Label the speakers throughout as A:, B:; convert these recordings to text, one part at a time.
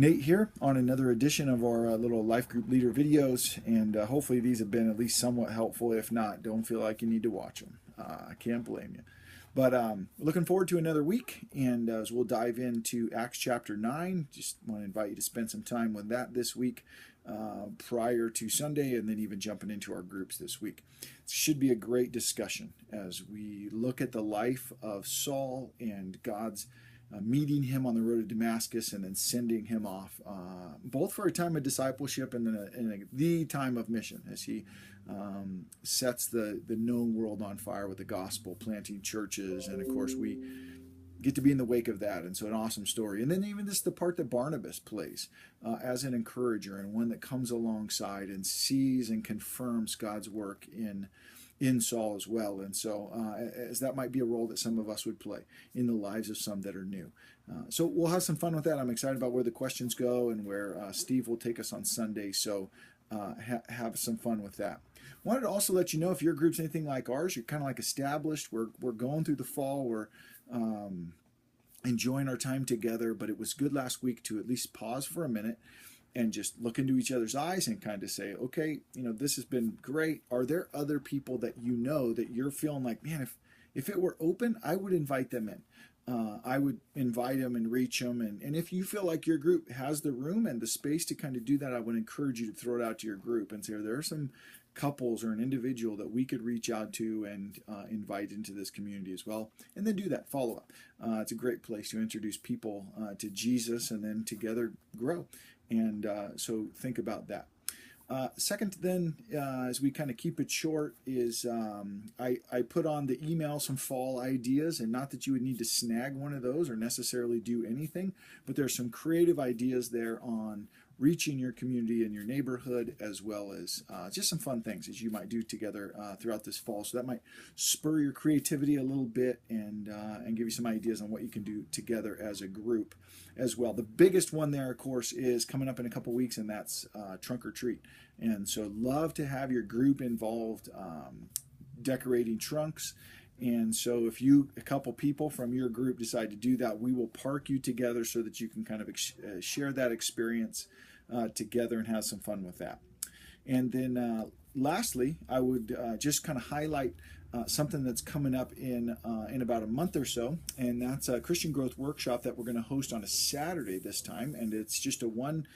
A: Nate here on another edition of our little life group leader videos, and hopefully these have been at least somewhat helpful. If not, don't feel like you need to watch them. I can't blame you. But looking forward to another week, and as we'll dive into Acts chapter 9, just want to invite you to spend some time with that this week prior to Sunday, and then even jumping into our groups this week. It should be a great discussion as we look at the life of Saul and God's meeting him on the road to Damascus and then sending him off, both for a time of discipleship and then the time of mission as he sets the known world on fire with the gospel, planting churches. And of course, we get to be in the wake of that. And so an awesome story. And then even this, the part that Barnabas plays as an encourager and one that comes alongside and sees and confirms God's work in Saul as well. And so as that might be a role that some of us would play in the lives of some that are new. So we'll have some fun with that. I'm excited about where the questions go and where Steve will take us on Sunday. So have some fun with that. Wanted to also let you know if your group's anything like ours, you're kind of like established. We're going through the fall. We're enjoying our time together, but it was good last week to at least pause for a minute and just look into each other's eyes and kind of say, okay, this has been great. Are there other people that that you're feeling like, man, if it were open, I would invite them in. I would invite them and reach them. And if you feel like your group has the room and the space to kind of do that, I would encourage you to throw it out to your group and say, there are some couples or an individual that we could reach out to and invite into this community as well. And then do that follow up. It's a great place to introduce people to Jesus and then together grow. And so think about that. Second, then, as we kind of keep it short, is I put on the email some fall ideas, and not that you would need to snag one of those or necessarily do anything, but there's some creative ideas there on reaching your community and your neighborhood, as well as just some fun things as you might do together throughout this fall. So that might spur your creativity a little bit and give you some ideas on what you can do together as a group as well. The biggest one there, of course, is coming up in a couple weeks, and that's trunk or treat. And so love to have your group involved decorating trunks. And so if a couple people from your group decide to do that, we will park you together so that you can kind of share that experience together and have some fun with that. And then lastly, I would just kind of highlight something that's coming up in about a month or so, and that's a Christian growth workshop that we're going to host on a Saturday this time, and it's just a one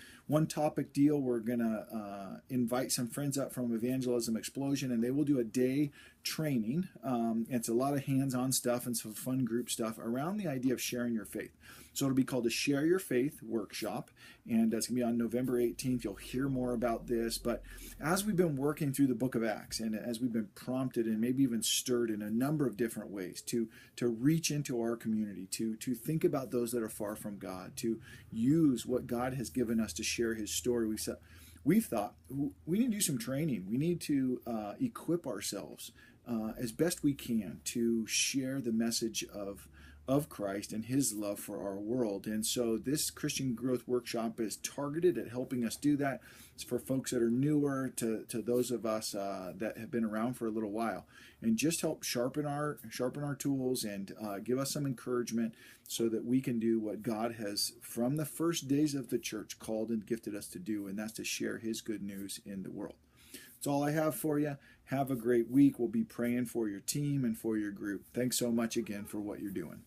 A: topic deal. We're going to invite some friends up from Evangelism Explosion, and they will do a day training. It's a lot of hands-on stuff and some fun group stuff around the idea of sharing your faith. So it'll be called the Share Your Faith Workshop, and it's going to be on November 18th. You'll hear more about this, but as we've been working through the book of Acts, and as we've been prompted and maybe even stirred in a number of different ways to reach into our community, to think about those that are far from God, to use what God has given us to share his story, we've thought we need to do some training. We need to equip ourselves as best we can to share the message of Christ and his love for our world. And so this Christian growth workshop is targeted at helping us do that. It's for folks that are newer to those of us that have been around for a little while, and just help sharpen our tools and give us some encouragement so that we can do what God has from the first days of the church called and gifted us to do, and that's to share his good news in the world. That's all I have for you. Have a great week. We'll be praying for your team and for your group. Thanks so much again for what you're doing.